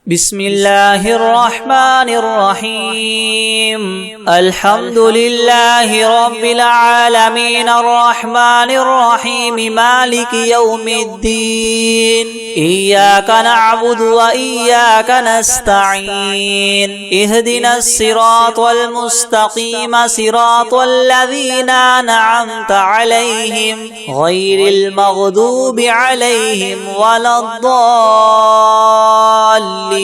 بسم الله الرحمن الرحيم. الحمد لله رب العالمين الرحمن الرحيم مالك يوم الدين. إياك نعبد وإياك نستعين. اهدنا الصراط المستقيم صراط الذين أنعمت عليهم غير المغضوب عليهم ولا الضالين.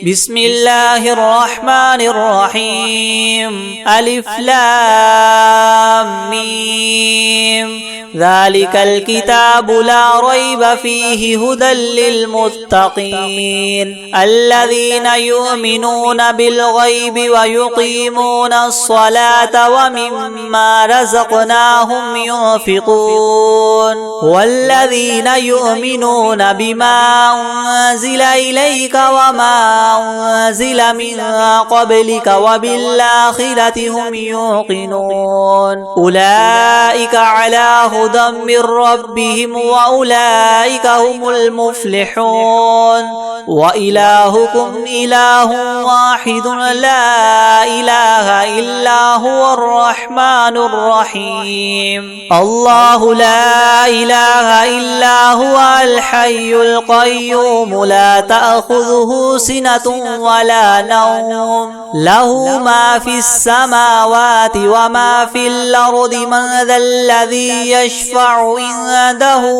بسم الله الرحمن الرحيم. ألف لام ميم. ذلك الكتاب لا ريب فيه هدى للمتقين الذين يؤمنون بالغيب ويقيمون الصلاة ومما رزقناهم ينفقون والذين يؤمنون بما أنزل إليك وما أنزل من قبلك وبالآخرة هم يوقنون أولئك على هدى من ربهم وأولئك هم المفلحون. وإلهكم إله واحد لا إله إلا هو الرحمن الرحيم. الله لا إله إلا هو الحي القيوم لا تأخذه سنة ولا نوم له ما في السماوات وما في الأرض من ذا الذي يشفع عنده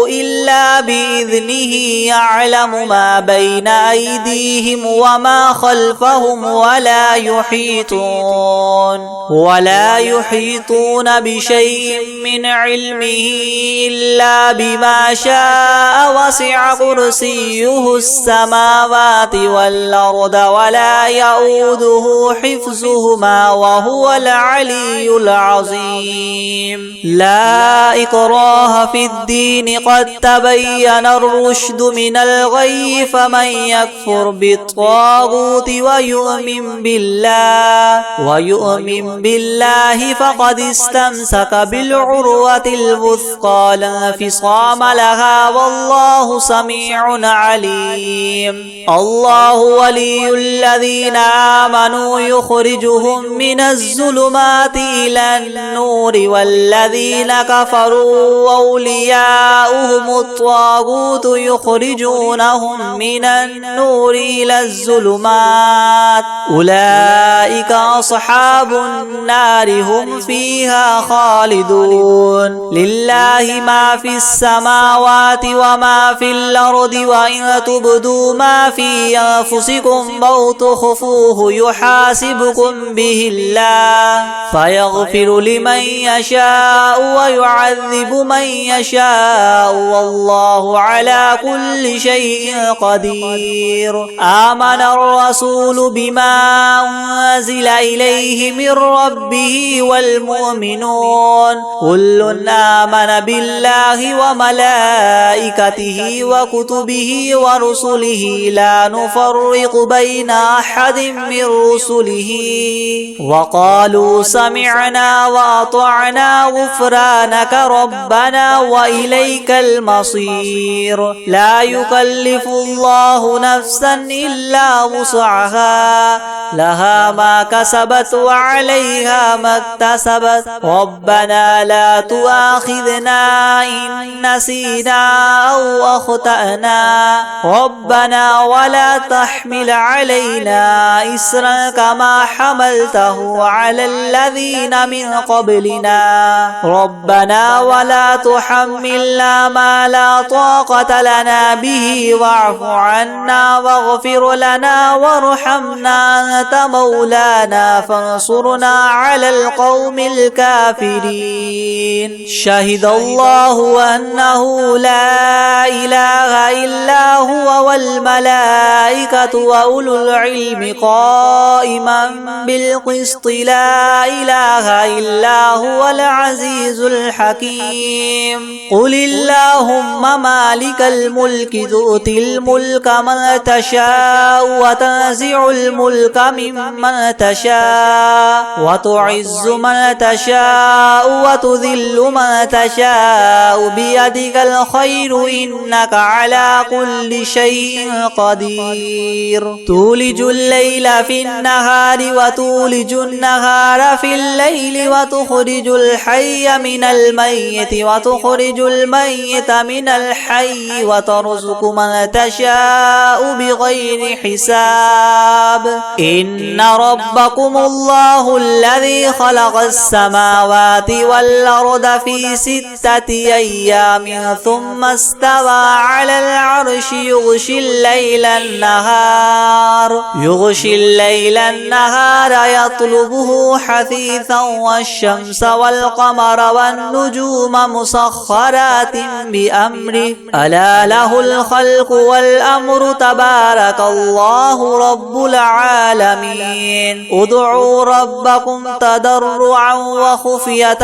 إلا بإذنه يعلم ما بين أيديهم وما خلفهم ولا يحيطون بشيء من علمه إلا بما شاء وسع كرسيه السماوات والأرض ولا يؤوده حفظهما وهو العلي العظيم. لا إكراه في الدين قد تبين الرشد من الغي فمن يكفر بالطاغوت ويؤمن بالله فقد استمسك بالعروة الوثقى لا انفصام لها والله سميع عليم. الله ولي الذين آمنوا يخرجهم من الظلمات إلى النور والذين كفروا أولياؤهم الطاغوت يخرجونهم من النور إلى الظلمات أولئك أصحاب النار هم فيها خالدون. لله ما في السماوات وما في الأرض وإن تبدوا ما في أنفسكم أو تخفوه يحاسبكم به الله فيغفر لمن يشاء ويعذب من يشاء والله على كل شيء قدير. آمن الرسول بما أنزل إليه من ربه والمؤمنون كل آمن بالله وملائكته وكتبه ورسله لا نفرق بين أحد من رسله وقالوا سمعنا وأطعنا غفرانك ربنا وإليك المصير. لا يكلف الله نفسا إلا وسعها لها ما كسبت وعليها ما اكتسبت ربنا لا تؤاخذنا إن نسينا أو أخطأنا ربنا ولا تحمل علينا إسرا كما حملته على الذين من قبلنا ربنا ولا تحملنا ما لا طاقة لنا به واعف عنا واغفر لنا وارحمنا أنت مولانا فانصرنا على القوم الكافرين. شهد الله أنه لا إله إلا هو والملائكة وأولو العلم قائما بالقسط لا إله إلا هو العزيز الحكيم. الحكيم قل اللهم مالك الملك تؤتي الملك من تشاء وتنزع الملك ممن تشاء وتعز من تشاء وتذل من تشاء بيدك الخير إنك على كل شيء قدير تولج الليل في النهار وتولج النهار في الليل وتخرج الحي من الميت وتخرج الميت من الحي وترزق من تشاء بغير حساب إن ربكم الله الذي خلق السماوات والأرض في 6 أيام ثم استوى على العرش يغشي الليل النهار يطلبه حثيثا والشمس والقمر والنجوم مسخرات بأمره ألا له الخلق والأمر تبارك الله رب العالمين ادعوا ربكم تضرعا وخفية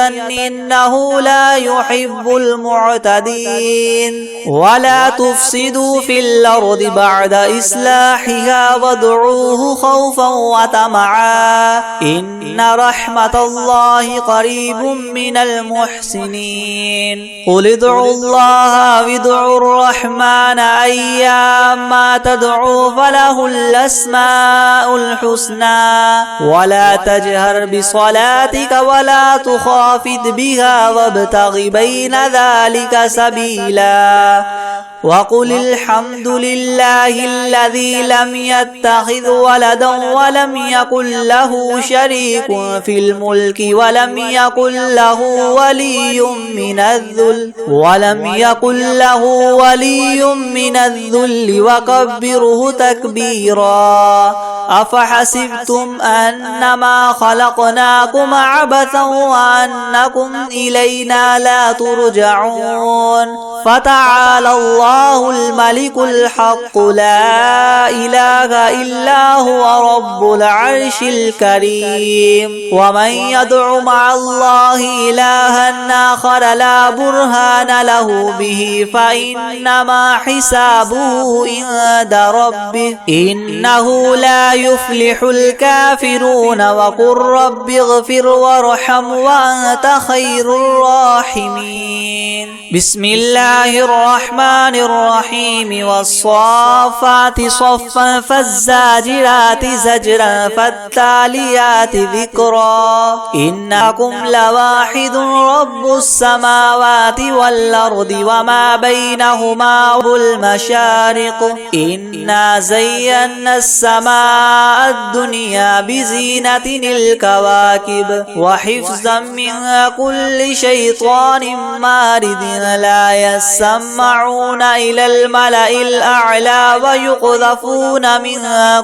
إنه لا يحب المعتدين ولا تفسدوا في الأرض بعد إصلاحها وادعوه خوفا وطمعا إن رحمة الله قريب من المحسنين قل ادعوا الله وادعوا الرحمن أيما تدعوا فله الأسماء الحسنى ولا تجهر بصلاتك ولا تخافت بها وابتغ بين ذلك سبيلا وقل الحمد لله الذي لم يتخذ ولدا ولم يكن له شريك في الملك ولم يكن له ولي من الذل وكبره تكبيرا أفحسبتم أنما خلقناكم عبثا وأنكم إلينا لا ترجعون فتعالى الله الملك الحق لا إله إلا هو رب العرش الكريم ومن يدع مع الله إلها آخر لا برهان له به فإنما حسابه عند ربه إنه لا يفلح الكافرون وقل رب اغفر وارحم وأنت خير الراحمين بسم الله الرحمن الرحيم والصافات صفا فالزاجرات زجرا فالتاليات ذكرا إنكم لواحد رب السماوات والأرض وما بينهما والمشارق إنا زينا السماء الدنيا بزينة الكواكب وحفظا من كل شيطان مارد لا يسمعون إلى الملأ الأعلى ويقذفون من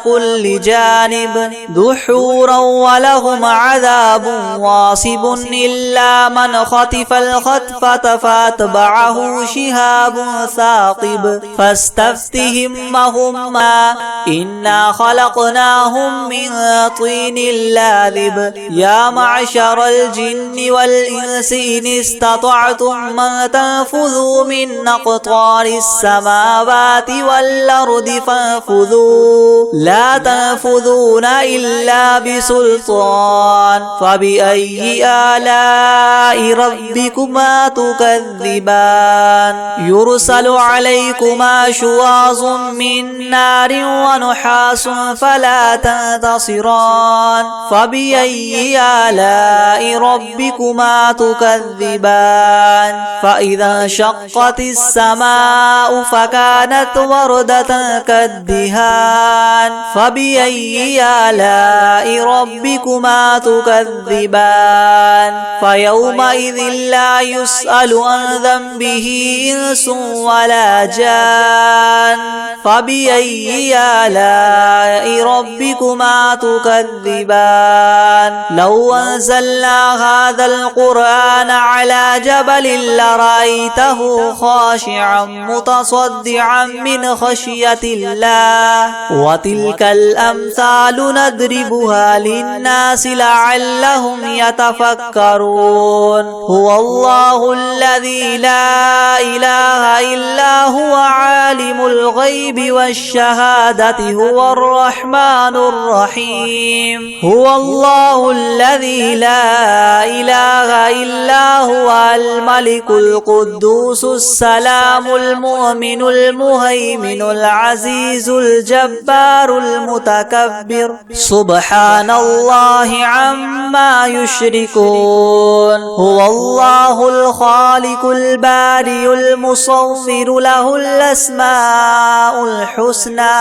كل جانب دحورا ولهم عذاب واصب إلا من خطف الخطفة فاتبعه شهاب ثاقب فاستفتهم وهما إنا خلقناهم من طين لاذب يا معشر الجن والإنس إن استطعتم من تنفذوا من أقطار السماوات والأرض فانفذوا لا تنفذون إلا بسلطان فبأي آلاء ربكما تكذبان يرسل عليكما شواظ من نار ونحاس فلا تنتصران فبأي آلاء ربكما تكذبان فإذا انشقت السماء فكانت وردة كالدهان فبأي آلاء ربكما تكذبان فيومئذ لا يسأل عن ذنبه إنس ولا جان فبأي آلاء ربكما تكذبان لو أنزلنا هذا القرآن على جبل لرأيته خاشعا متصدعا من خشية الله. وتلك الأمثال نضربها للناس لعلهم يتفكرون. هو الله الذي لا إله إلا هو عالم الغيب والشهادة هو الرحمن الرحيم. هو الله الذي لا إله إلا هو الملك القدوس السلام المؤمن المهيمن العزيز الجبار المتكبر سبحان الله عما يشركون. هو الله الخالق البارئ المصور له الأسماء الحسنى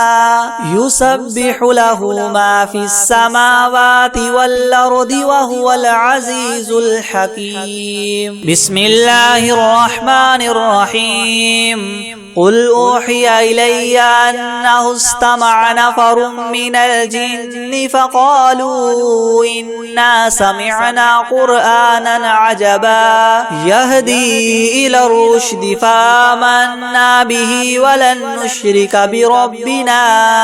يسبح له ما في السماوات والأرض وهو العزيز الحكيم. بسم الله الرحمن الرحيم. قل أوحي إلي أنه استمع نفر من الجن فقالوا إنا سمعنا قرآنا عجبا يهدي إلى الرشد فآمنا به ولن نشرك بربنا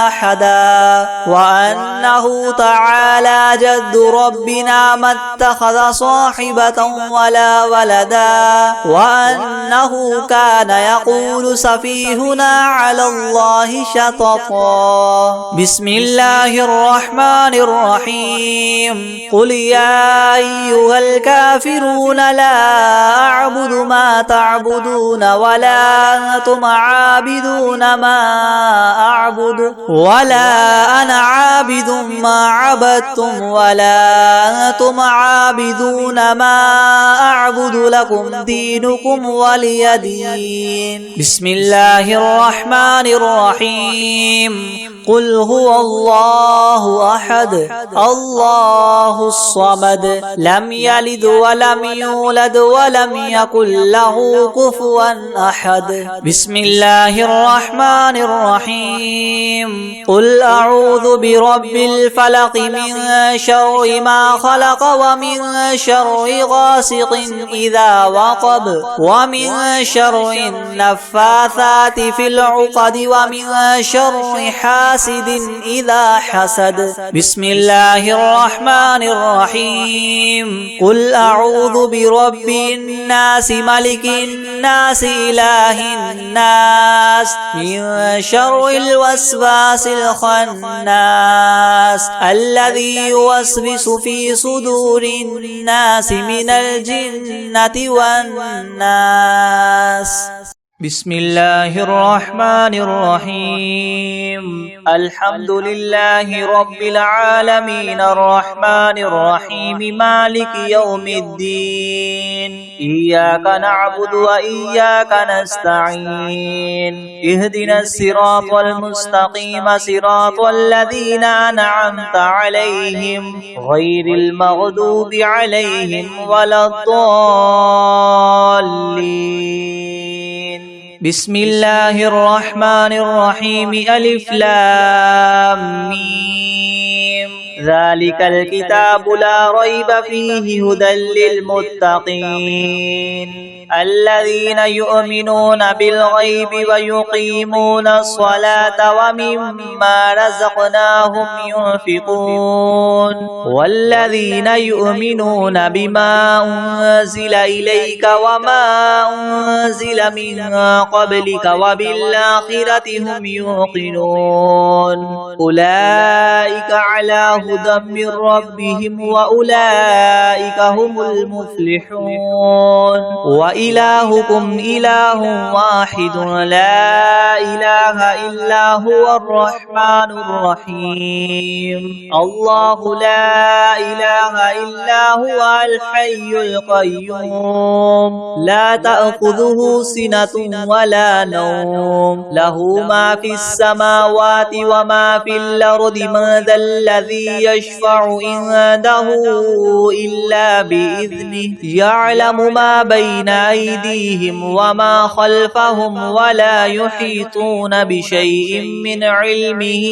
أحدا وأنه تعالى جد ربنا ما اتخذ صاحبة ولا ولدا وأنه كان يقول سفيهنا على الله شططا. بسم الله الرحمن الرحيم. قل يا أيها الكافرون لا أعبد ما تعبدون ولا أنتم عابدون ما أعبد ولا أنا عابد ما عبدتم ولا أنتم عابدون ما أعبد لكم دينكم ولي دين. بسم الله الرحمن الرحيم. قل هو الله أحد الله الصمد لم يلد ولم يولد ولم يكن له كفوا أحد. بسم الله الرحمن الرحيم. قل أعوذ برب الفلق من شر ما خلق ومن شر غاسق إذا وقب ومن شر النفاثات في العقد ومن شر حاسد إذا حسد. بسم الله الرحمن الرحيم. قل أعوذ برب الناس ملك الناس إله الناس من شر الوسواس الخناس الذي يوسوس في صدور الناس من الجنة والناس. بسم الله الرحمن الرحيم. الحمد لله رب العالمين الرحمن الرحيم مالك يوم الدين إياك نعبد وإياك نستعين اهدنا الصراط المستقيم صراط الذين أنعمت عليهم غير المغضوب عليهم ولا الضالين. بسم الله الرحمن الرحيم. ألف لام ميم. ذلك الكتاب لا ريب فيه هدى للمتقين الذين يؤمنون بالغيب ويقيمون الصلاة ومما رزقناهم ينفقون والذين يؤمنون بما أنزل إليك وما أنزل من قبلك وبالآخرة هم يوقنون أولئك على هدى من ربهم وأولئك هم المفلحون. وإلهكم إله واحد لا إله إلا هو الرحمن الرحيم. الله لا إله إلا هو الحي القيوم لا تأخذه سنة ولا نوم له ما في السماوات وما في الأرض. من ذا الذي الذي يشفع عنده إلا بإذنه يعلم ما بين أيديهم وما خلفهم ولا يحيطون بشيء من علمه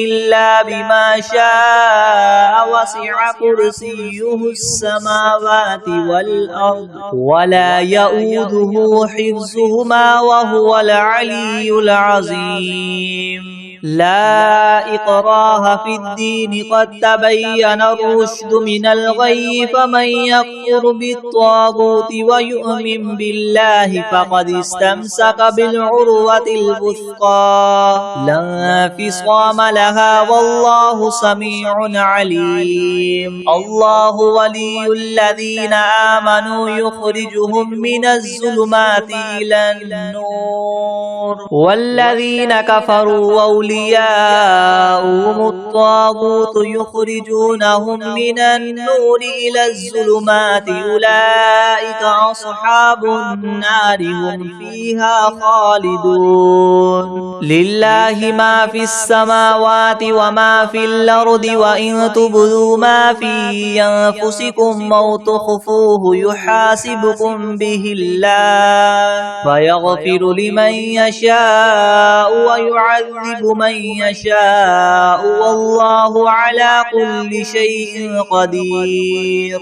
إلا بما شاء وسع كرسيه السماوات والأرض ولا يؤوده حفظهما وهو العلي العظيم لا إكراه في الدين قد تبين الرشد من الغي فمن يكفر بالطاغوت ويؤمن بالله فقد استمسك بالعروة الوثقى لا انفصام لها والله سميع عليم الله ولي الذين آمنوا يخرجهم من الظلمات إلى النور والذين كفروا أولياؤهم الطاغوت يخرجونهم من النور إلى الظلمات أولئك أصحاب النار هم فيها خالدون لله ما في السماوات وما في الأرض وإن تبدوا ما في أنفسكم أو تخفوه يحاسبكم به الله فيغفر لمن يشاء ويعذب من يشاء والله على كل شيء قدير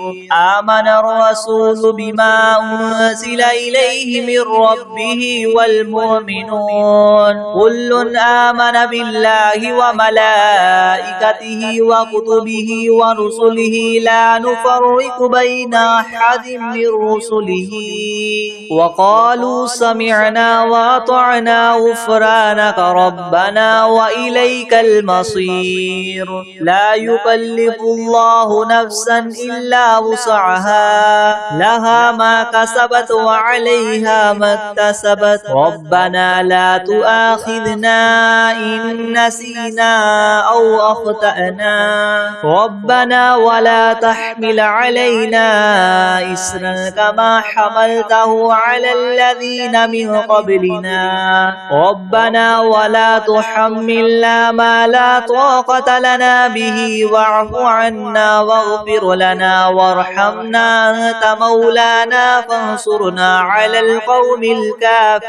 آمن الرسول بما أنزل إليه من ربه والمؤمنون كل آمن بالله وملائكته وكتبه ورسله لا نفرق بين أحد من رسله وقالوا سمعنا وأطعنا غفرانك ربنا وإليك المصير لا يكلف الله نفسا إلا وسعها لها ما كسبت وعليها ما اكتسبت ربنا لا تؤاخذنا إن نسينا أو أخطأنا ربنا ولا تحمل علينا إسرا كما حملته على الذين من قبلنا ربنا ولا تحملنا ما لا طاقة لنا به واعف عنا واغفر لنا وارحمنا أنت مولانا فانصرنا على القوم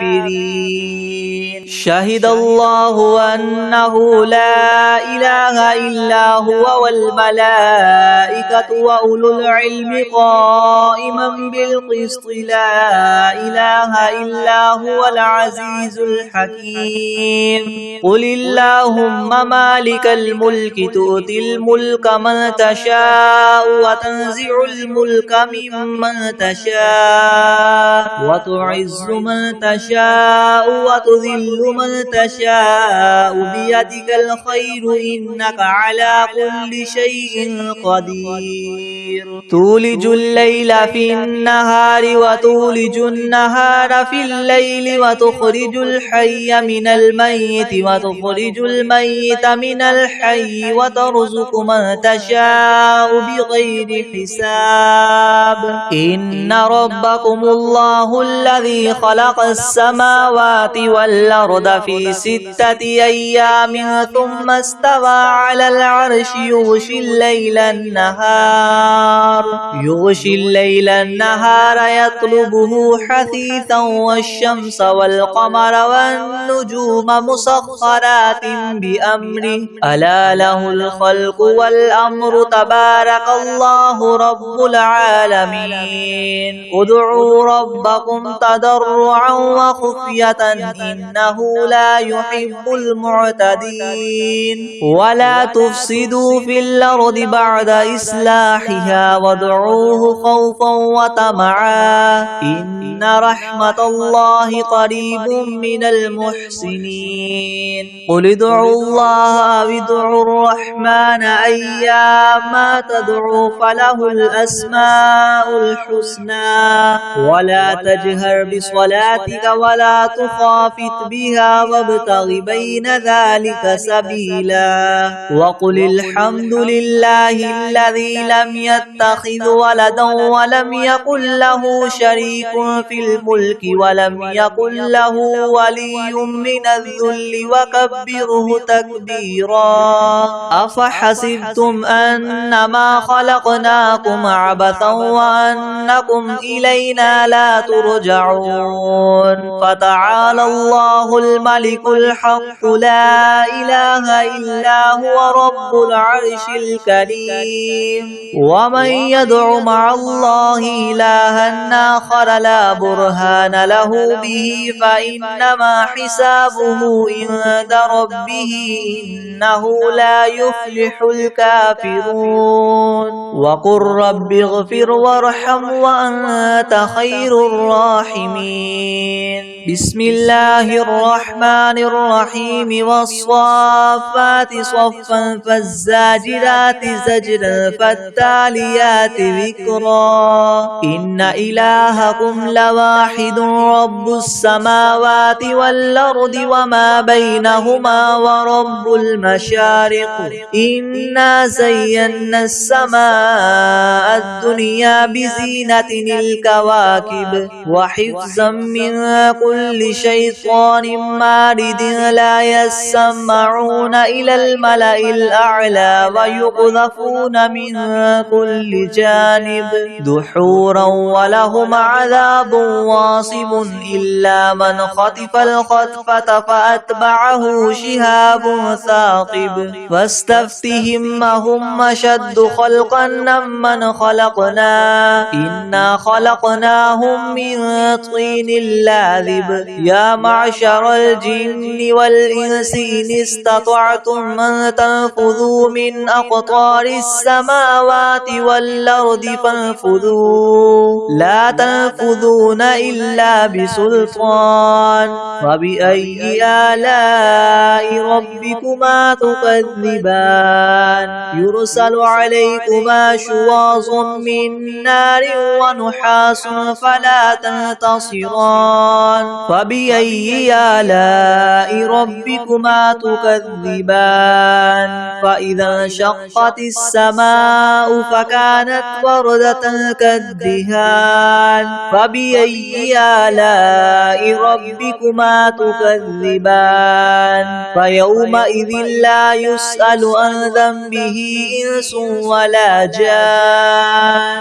الكافرين شهد الله أنه لا إله إلا هو والملائكة وأولو العلم قائما بالقسط لا إله إلا هو العزيز الحكيم قل اللهم مالك الملك تؤتي الملك من تشاء وتنزع الملك ممن تشاء وتعز من تشاء وتذل من تشاء بيدك الخير إنك على كل شيء قدير تولج الليل في النهار وتولج النهار في الليل وتخرج الحي من الميت وتخرج الميت من الحي وترزق من تشاء بغير حساب إن ربكم الله الذي خلق السماوات والأرض في 6 أيام ثم استوى على العرش يغشي الليل النهار يطلبه حثيثا والشمس والقمر والنجوم مسخرات بأمره ألا له الخلق والأمر تبارك الله رب العالمين ادعوا ربكم تضرعا وخفية إنه لا يحب المعتدين ولا تفسدوا في الأرض بعد إصلاحها وادعوه خوفا وطمعا إن رحمة الله قريب من المحسنين قل ادعوا الله أو ادعوا الرحمن أيما تدعوا فله الأسماء الحسنى ولا تجهر بصلاتك ولا تخافت بها وابتغ بين ذلك سبيلا وقل الحمد لله الذي لم يتخذ ولدا ولم يكن له شريك في الملك ولم يكن له ولي من الذل وكبره تكبيرا تكبيرا أفحسبتم أنما خلقناكم عبثا وأنكم إلينا لا ترجعون فتعالى الله الملك الحق لا إله إلا هو رب العرش الكريم ومن يدع مع الله إلها آخر لا برهان له به فإنما حسابه عند ربه إنه لا يفلح الكافرون وقل رب اغفر وارحم وأنت خير الراحمين بسم الله الرحمن الرحيم والصافات صفا فالزاجرات زجرا فالتاليات ذكرا إن إلهكم لواحد رب السماوات والأرض وما بينهما ورب المشارق إنا زينا السماء الدنيا بزينة الكواكب وحفظا من كل شيطان مارد لا يسمعون إلى الملأ الأعلى ويقذفون من كل جانب دحورا ولهم عذاب واصب إلا من خطف الخطفة فأتبعه شهاب ثاقب فاستفتهم هم أشد خلقا ممن خلقنا إنا خلقناهم من طين لاذب يا معشر الجن والإنس إن استطعتم أن تنفذوا من أقطار السماوات والأرض فانفذوا لا تنفذون إلا بسلطان فبأي آلاء ربكما تكذبان يرسل عليكما شواظ من نار ونحاس فلا تنتصران فبأي آلاء ربكما تكذبان فإذا انشقت السماء فكانت وردة كالدهان فبأي آلاء ربكما تكذبان فيومئذ لا يسأل عن ذنبه إنس ولا جان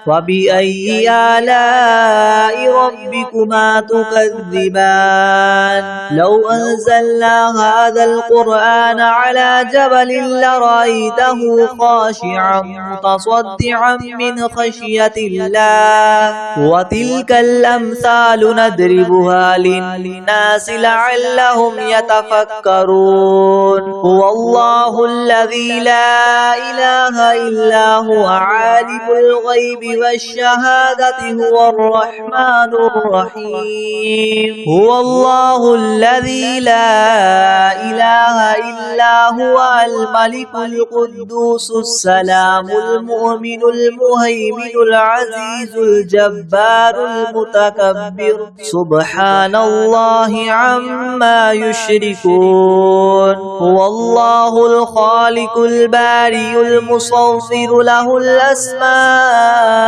فبأي آلاء ربكما تكذبان لو أنزلنا هذا القرآن على جبل لرأيته خاشعا متصدعا من خشية الله وتلك الأمثال نضربها للناس لعلهم يتفكرون هو الله الذي لا إله إلا هو عالم الغيب والشهادة هو الرحمن الرحيم هو الله الذي لا إله إلا هو الملك القدوس السلام المؤمن المهيمن العزيز الجبار المتكبر سبحان الله عما يشركون هو الله الخالق البارئ المصور له الأسماء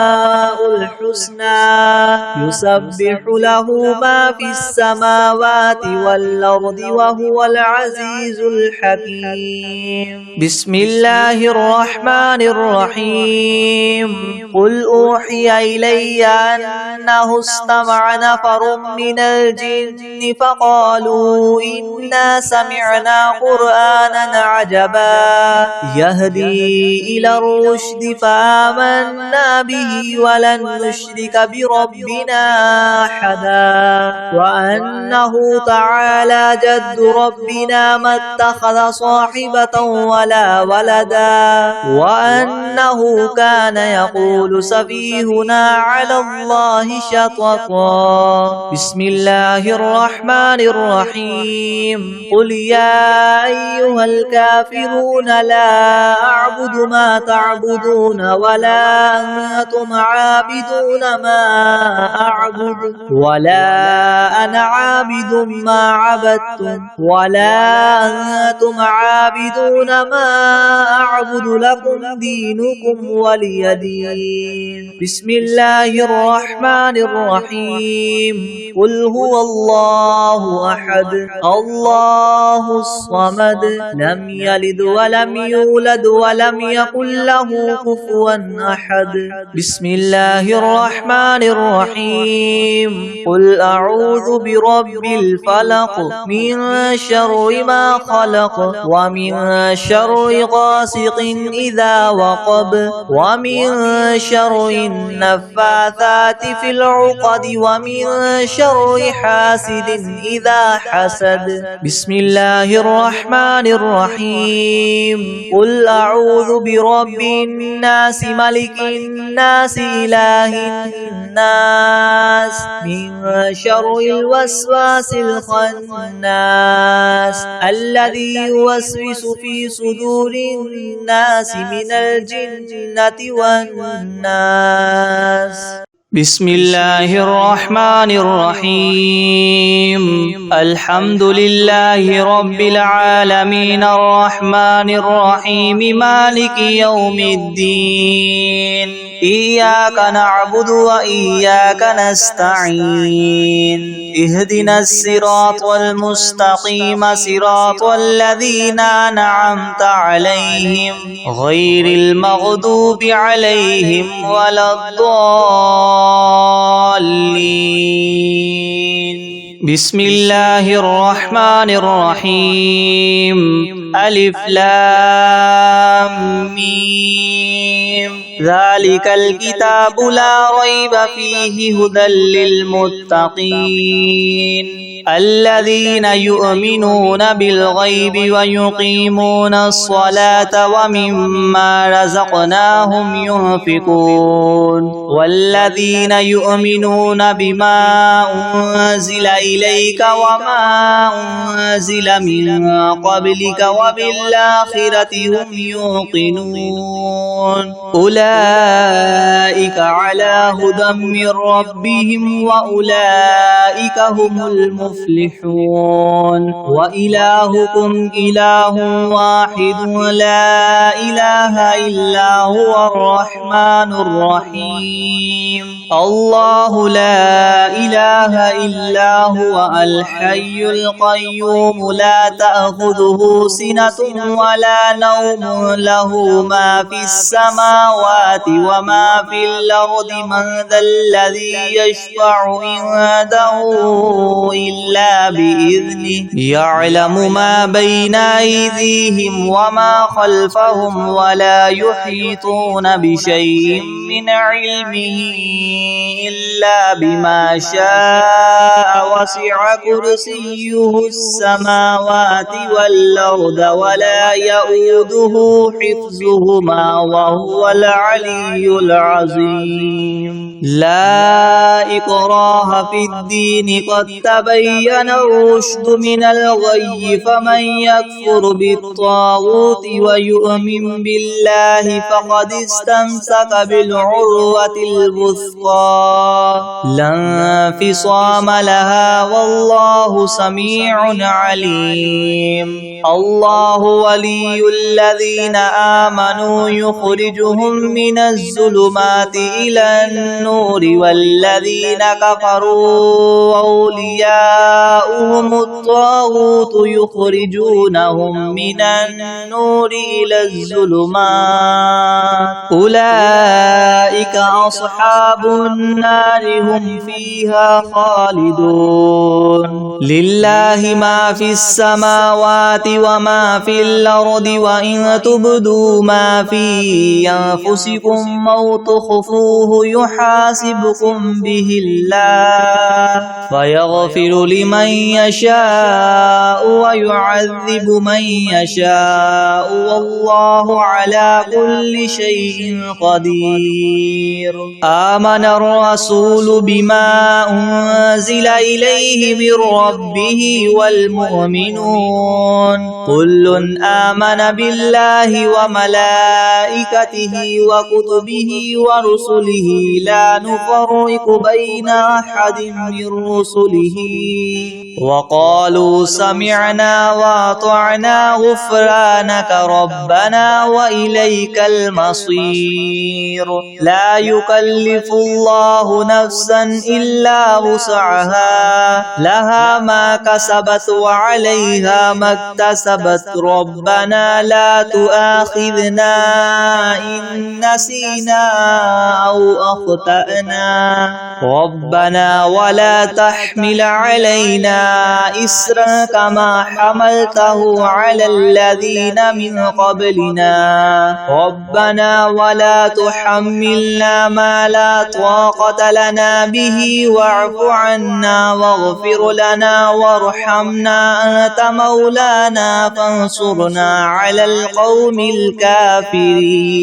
الحسنى يسبح له ما في السماوات والأرض وهو العزيز الحكيم بسم الله الرحمن الرحيم قل أوحي إلي أنه استمع نفر من الجن فقالوا إنا سمعنا قرآنا عجبا يهدي إلى الرشد فآمنا به ولن نشرك بربنا أحدا وأنه تعالى جد ربنا ما اتخذ صاحبة ولا ولدا وأنه كان يقول سفيهنا على الله شططا بسم الله الرحمن الرحيم قل يا أيها الكافرون لا أعبد ما تعبدون ولا أنتم عابدون ما أعبد ولا أنا عابد ما عبدتم ولا أنتم عابدون ما أعبد لكم دينكم ولي دين بسم الله الرحمن الرحيم قل هو الله أحد الله الصمد الصمد لم يلد ولم يولد ولم يكن له كفوا أحد. بسم الله الرحمن الرحيم. قل أعوذ برب الفلق من شر ما خلق ومن شر غاسق إذا وقب ومن شر النفاثات في العقد ومن شر حاسد إذا حسد. بسم الله الرحمن الرحيم. قل أعوذ برب الناس ملك الناس إله الناس من شر الوسواس الخناس الذي يوسوس في صدور الناس من الجنة والناس. بسم الله الرحمن الرحيم. الحمد لله رب العالمين الرحمن الرحيم مالك يوم الدين. إياك نعبد وإياك نستعين. اهدنا الصراط المستقيم صراط الذين أنعمت عليهم غير المغضوب عليهم ولا الضالين. بسم الله الرحمن الرحيم. ألف لام ميم. ذلك الكتاب لا ريب فيه هدى للمتقين الذين يؤمنون بالغيب ويقيمون الصلاة ومما رزقناهم ينفقون والذين يؤمنون بما أنزل إليك وما أنزل من قبلك وبالآخرة هم يوقنون أولئك على هدى من ربهم وأولئك هم المفلحون. وإلهكم إله واحد لا إله إلا هو الرحمن الرحيم. الله لا إله إلا هو الحي القيوم لا تأخذه سنة ولا نوم له ما في السماوات وما في الأرض من ذا الذي يشفع عنده إلا بإذنه يعلم ما بين أيديهم وما خلفهم ولا يحيطون بشيء من علمه إلا بما شاء وسع كرسيه السماوات والأرض ولا يؤوده حفظهما وهو العلي العظيم. لا إكراه في الدين قد تبين الرشد من الغي فمن يكفر بالطاغوت ويؤمن بالله فقد استمسك بالعروة الوثقى لا انفصام لها والله سميع عليم. الله ولي الذين آمنوا يخرجهم من الظلمات إلى النور والذين كفروا أولياؤهم الطاغوت يخرجونهم من النور إلى الظلمات أولئك أصحاب النار هم فيها خالدون. لله ما في السماوات وما في الأرض وإن تبدوا ما في أنفسكم أو تخفوه يحاسبكم به الله فيغفر لمن يشاء ويعذب من يشاء والله على كل شيء قدير. آمن الرسول بما أنزل إليه من ربه والمؤمنون كل آمن بالله وملائكته وكتبه ورسله لا نفرق بين أحد من رسله وقالوا سمعنا وأطعنا غفرانك ربنا وإليك المصير. لا يكلف الله نفسا إلا وسعها لها ما كسبت وعليها ما اكتسبت كسبت ربنا لا تؤاخذنا إن نسينا أو أخطأنا ربنا ولا تحمل علينا إسرا كما حملته على الذين من قبلنا ربنا ولا تحملنا ما لا طاقة لنا به واعف عنا واغفر لنا وارحمنا أنت مولانا فانصرنا على القوم الكافرين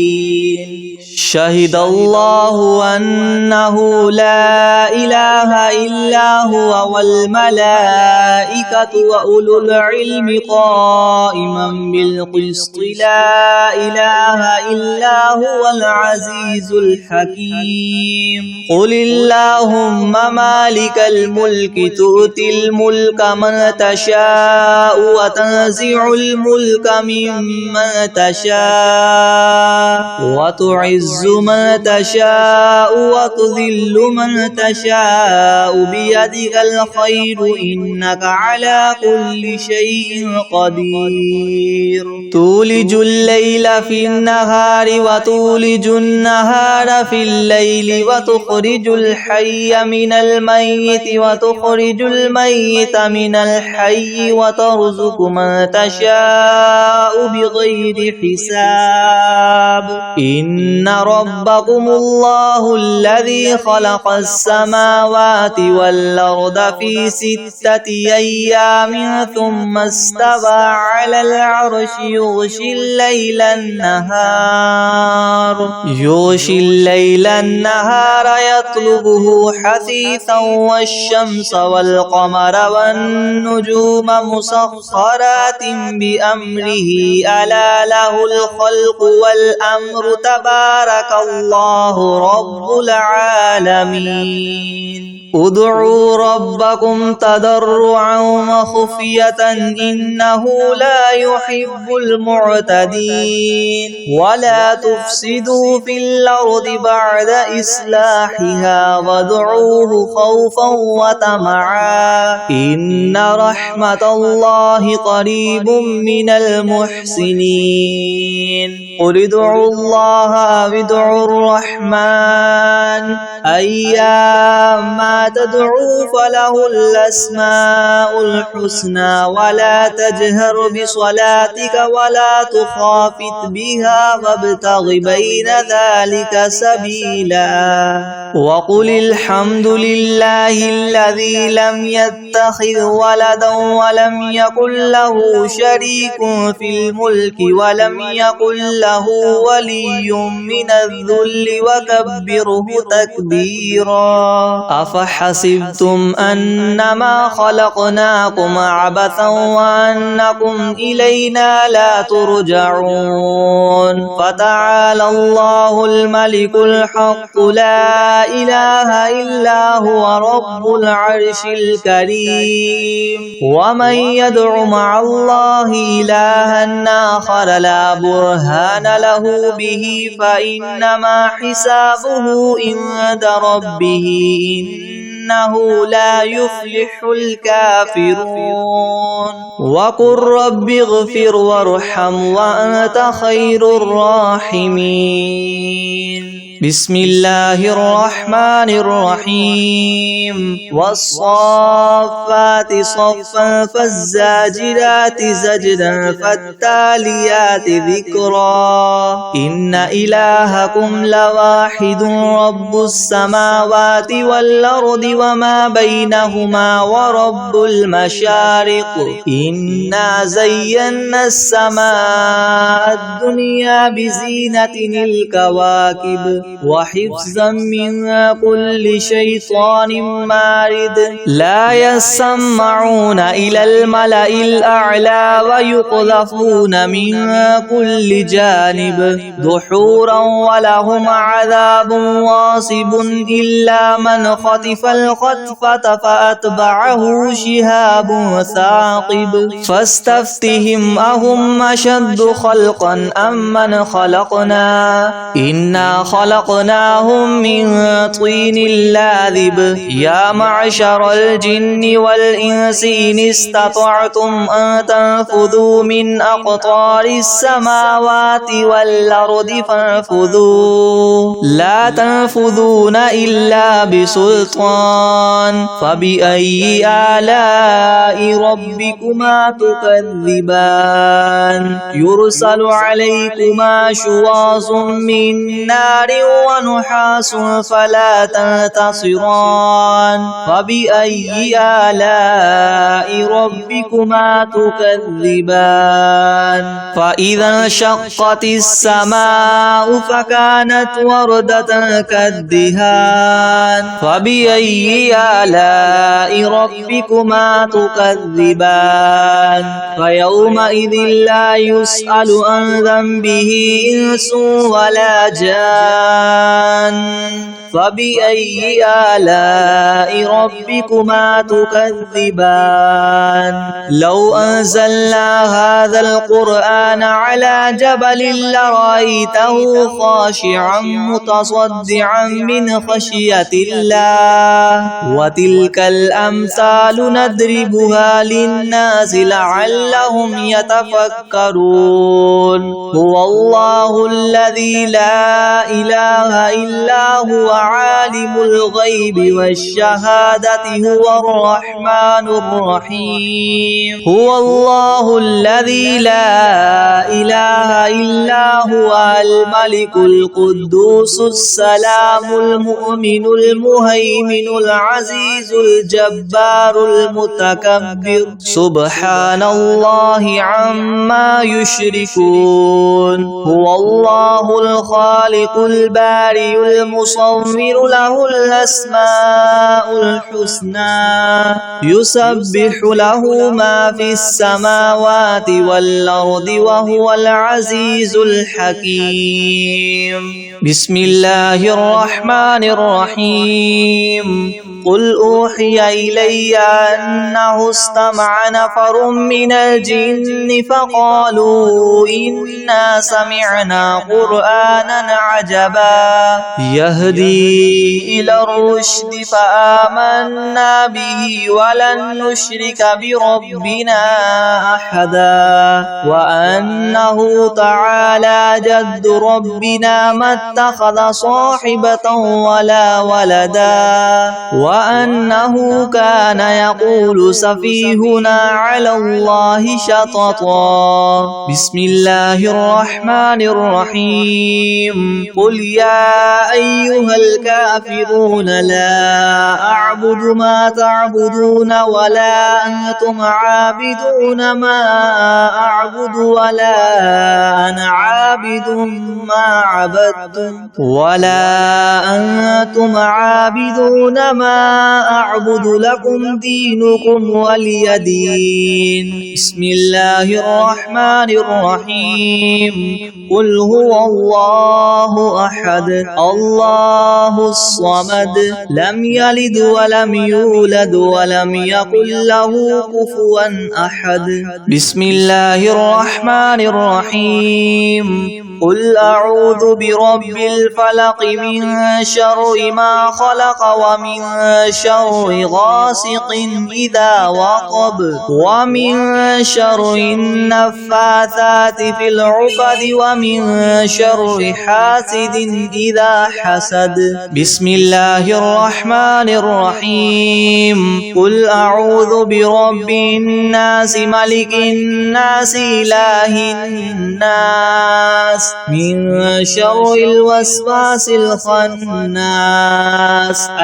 شهد الله أنه لا إله إلا هو والملائكة وأولو العلم قائما بالقسط لا إله إلا هو العزيز الحكيم قل اللهم مالك الملك تؤتي الملك من تشاء وتنزع الملك ممن تشاء وتعز من تشاء وتذل من تشاء بيدك الخير إنك على كل شيء قدير تولج الليل في النهار وتولج النهار في الليل وتخرج الحي من الميت وتخرج الميت من الحي وترزق من تشاء بغير حساب إن ربكم الله الذي خلق السماوات والأرض في 6 أيام ثم استوى على العرش يغشي الليل النهار يطلبه حثيثا والشمس والقمر والنجوم مسخرات بأمره ألا له الخلق والأمر تبارك الله رب العالمين ادعوا ربكم تضرعا وخفية إنه لا يحب المعتدين ولا تفسدوا في الأرض بعد إصلاحها وادعوه خوفا وطمعا إن رحمة الله قريب من المحسنين قل ادعوا الله أو ادعوا الرحمن أيما تدعوا فله الأسماء الحسنى ولا تجهر بصلاتك ولا تخافت بها وابتغ بين ذلك سبيلا وقل الحمد لله الذي لم يتخذ ولدا ولم يكن له شريك في الملك ولم يكن له ولي من الذل وكبره تكبيرا أفحسبتم أنما خلقناكم عبثا وأنكم إلينا لا ترجعون فتعالى الله الملك الحق لا إله إلا هو رب العرش الكريم ومن يدع مع الله إلها آخر لا برهان له به فإنما حسابه عند ربه إنه لا يفلح الكافرون وقل رب اغفر وارحم وأنت خير الراحمين بسم الله الرحمن الرحيم والصافات صفا فالزاجرات زجرا فالتاليات ذكرا إن إلهكم لواحد رب السماوات والأرض وما بينهما ورب المشارق إنا زينا السماء الدنيا بزينة الكواكب وحفظا من كل شيطان مارد لا يسمعون إلى الملأ الأعلى ويقذفون من كل جانب دحورا ولهم عذاب واصب إلا من خطف الخطفة فأتبعه شهاب ثاقب فاستفتهم أهم أشد خلقا أم من خلقنا إنا خلقناهم من طين لاذب يا معشر الجن والإنس إن استطعتم أن تنفذوا من أقطار السماوات والأرض فانفذوا لا تنفذون إلا بسلطان فبأي آلاء ربكما تكذبان يرسل عليكما شواظ من نار ونحاس فلا تنتصران فبأي آلاء ربكما تكذبان فإذا انشقت السماء فكانت وردة كالدهان فبأي آلاء ربكما تكذبان فيومئذ لا يسأل عن ذنبه إنس ولا جان فبأي آلاء ربكما تكذبان لو أنزلنا هذا القرآن على جبل لرأيته خاشعا متصدعا من خشية الله وتلك الأمثال نضربها للناس لعلهم يتفكرون هو الله الذي لا إله إلا هو عالم الغيب والشهادة هو الرحمن الرحيم هو الله الذي لا إله إلا هو الملك القدوس السلام المؤمن المهيمن العزيز الجبار المتكبر سبحان الله عما يشركون هو الله الخالق البارئ المصور له الأسماء الحسنى يسبح له ما في السماوات والأرض وهو العزيز الحكيم بسم الله الرحمن الرحيم قل أوحي إلي أنه استمع نفر من الجن فقالوا إنا سمعنا قرآنا عجبا يهدي إلى الرشد فآمنا به ولن نشرك بربنا أحدا وأنه تعالى جد ربنا ما اتخذ صاحبة ولا ولدا وأنه كان يقول سفيهنا على الله شططا بسم الله الرحمن الرحيم قل يا أيها الكافرون لا أعبد ما تعبدون ولا أنتم عابدون ما أعبد ولا أنا عابد ما عبدتم ولا أنتم عابدون ما أعبد لكم دينكم ولي دين بسم الله الرحمن الرحيم قل هو الله أحد الله الصمد لم يلد ولم يولد ولم يكن له كفوا أحد بسم الله الرحمن الرحيم قل أعوذ برب الفلق من شر ما خلق ومن شر غاسق إذا وقب ومن شر النفاثات في العقد ومن شر حاسد إذا حسد بسم الله الرحمن الرحيم قل أعوذ برب الناس ملك الناس إله الناس من شر الوسواس الخناس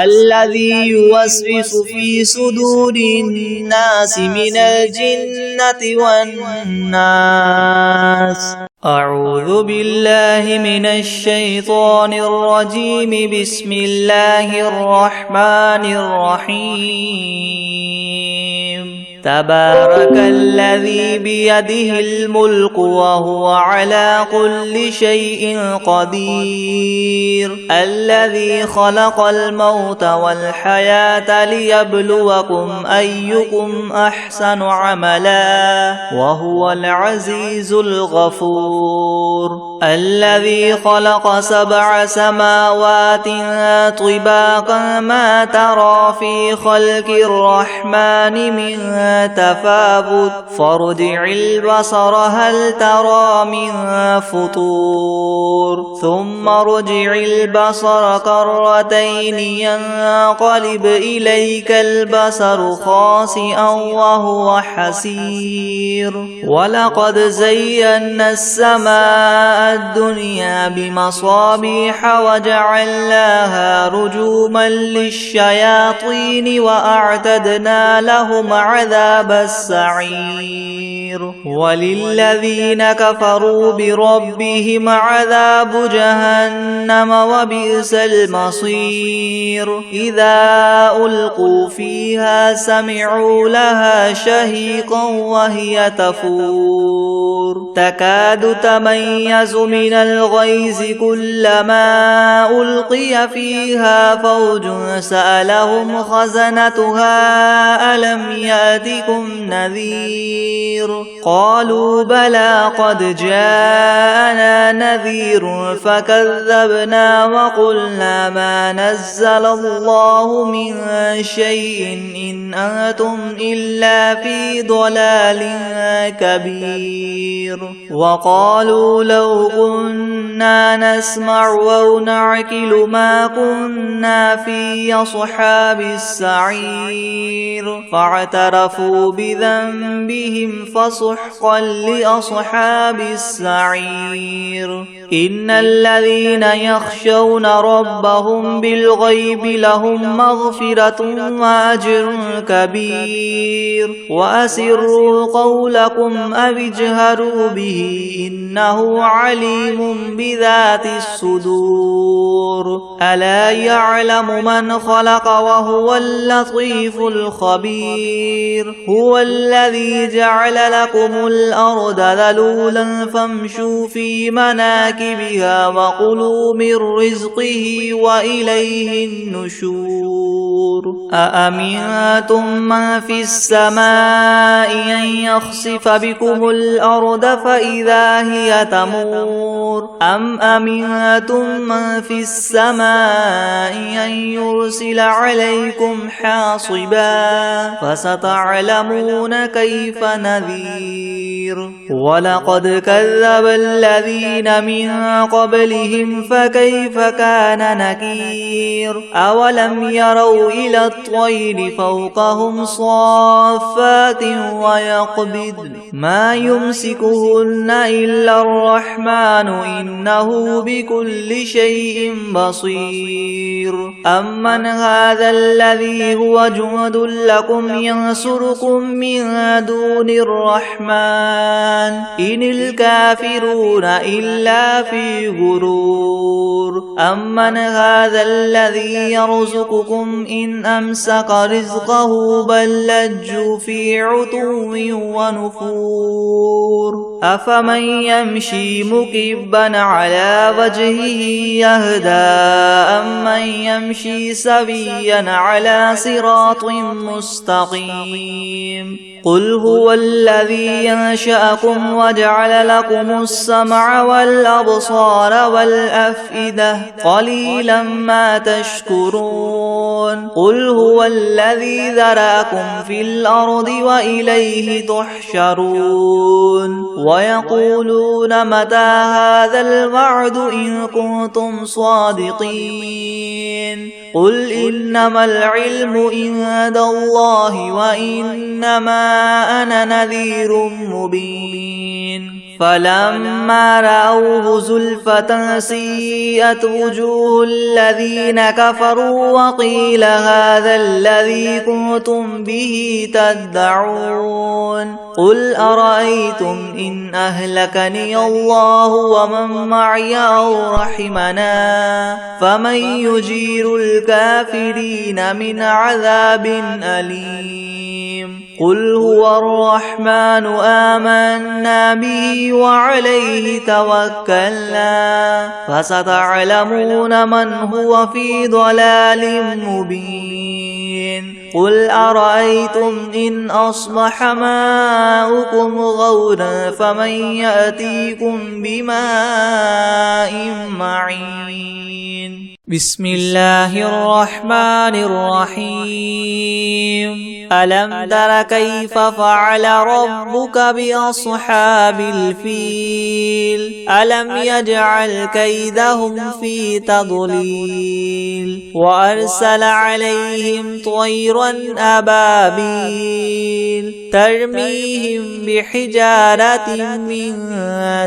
الذي يوسوس في صدور الناس من الجنة والناس أعوذ بالله من الشيطان الرجيم بسم الله الرحمن الرحيم تبارك الذي بيده الملك وهو على كل شيء قدير الذي خلق الموت والحياة ليبلوكم أيكم أحسن عملا وهو العزيز الغفور الذي خلق 7 سماوات طباقا ما ترى في خلق الرحمن من تفاوت فارجع البصر هل ترى من فطور ثم ارجع البصر كرتين ينقلب إليك البصر خاسئا وهو حسير ولقد زينا السماء الدنيا بمصابيح وجعلناها رجوما للشياطين وأعتدنا لهم عذاب السعير وللذين كفروا بربهم عذاب جهنم وبئس المصير إذا ألقوا فيها سمعوا لها شهيقا وهي تفور تكاد تميز من الغيظ كلما ألقي فيها فوج سألهم خزنتها ألم يأتكم نذير قالوا بلى قد جاءنا نذير فكذبنا وقلنا ما نزل الله من شيء إن أنتم إلا في ضلال كبير وقالوا لو كنا نسمع أو نعقل ما كنا في أصحاب السعير فاعترفوا بذنبهم فسحقا لأصحاب السعير إن الذين يخشون ربهم بالغيب لهم مغفرة وأجر كبير وأسروا قولكم أو اجهروا به إنه عليم بذات الصدور ألا يعلم من خلق وهو اللطيف الخبير هو الذي جعل لكم الأرض ذلولا فامشوا في مناكبها وكلوا من رزقه وإليه النشور أأمنتم من في السماء أن يخسف بكم الأرض فإذا هي تمور أم أمنتم من في السماء أن يرسل عليكم حاصبا فستعلمون كيف نذير ولقد كذب الذين من قبلهم فكيف كان نكير أولم يروا إلى الطير فوقهم صافات ويقبض ما يمسكهن إلا الرحمن إنه بكل شيء بصير أمن هذا الذي هو جند لكم ينصركم من دون الرحمن إن الكافرون إلا في غرور أمن هذا الذي يرزقكم إن أمسك رزقه بل لجوا في عتو ونفور أفمن يمشي مكبا على وجهه يهدى أمن يمشي سويا على صراط مستقيم قل هو الذي ينشأكم وجعل لكم السمع والأبصار والأفئدة قليلا ما تشكرون قل هو الذي ذرأكم في الأرض وإليه تحشرون ويقولون متى هذا الوعد إن كنتم صادقين قل إنما العلم عند الله وإنما أنا نذير مبين فلما رأوه زلفة سيئت وجوه الذين كفروا وقيل هذا الذي كنتم به تدعون قل أرأيتم إن أهلكني الله ومن معي أو رحمنا فمن يجير الكافرين من عذاب أليم قل هو الرحمن آمنا به وعليه توكلنا فستعلمون من هو في ضلال مبين قل أرأيتم إن أصبح ماؤكم غورا فمن يأتيكم بماء معين بسم الله الرحمن الرحيم ألم تر كيف فعل ربك بأصحاب الفيل ألم يجعل كيدهم في تضليل وأرسل عليهم طيرا أبابيل ترميهم بحجارة من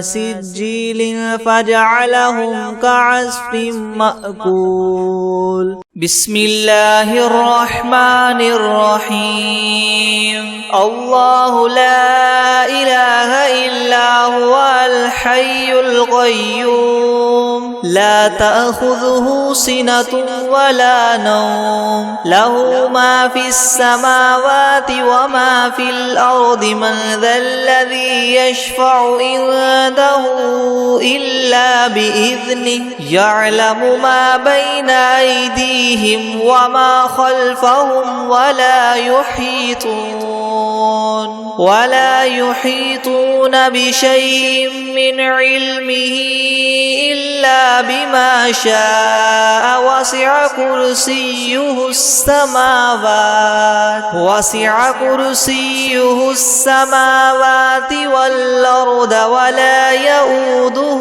سجيل فجعلهم كعصف مأكول بسم الله الرحمن الرحيم الله لا إله إلا هو الحي القيوم لا تأخذه سنة ولا نوم له ما في السماوات وما في الأرض من ذا الذي يشفع عنده إلا بإذنه يعلم ما بين أيديهم وما خلفهم ولا يحيطون بشيء من علمه إلا بما شاء وسع كرسيه السماوات والأرض ولا يؤوده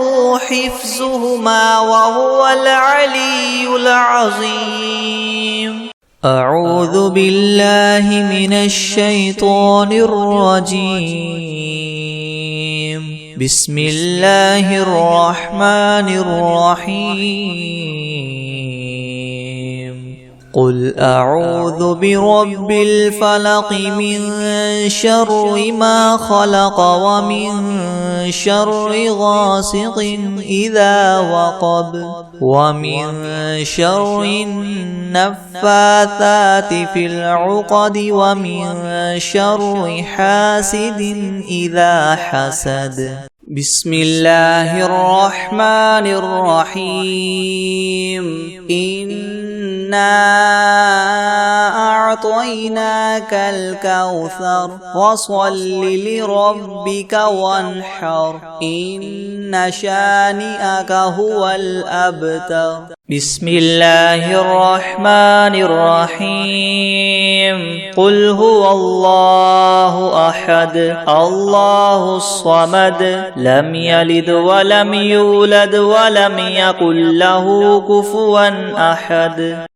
حفظهما وهو العلي العظيم أعوذ بالله من الشيطان الرجيم بسم الله الرحمن الرحيم قل أعوذ برب الفلق من شر ما خلق ومن شر غاسق إذا وقب ومن شر النفاثات في العقد ومن شر حاسد إذا حسد بسم الله الرحمن الرحيم إنا أعطيناك الكوثر فصل لربك وانحر إن شانئك هو الأبتر بسم الله الرحمن الرحيم قل هو الله أحد الله الصمد لم يلد ولم يولد ولم يكن له كفوا أحد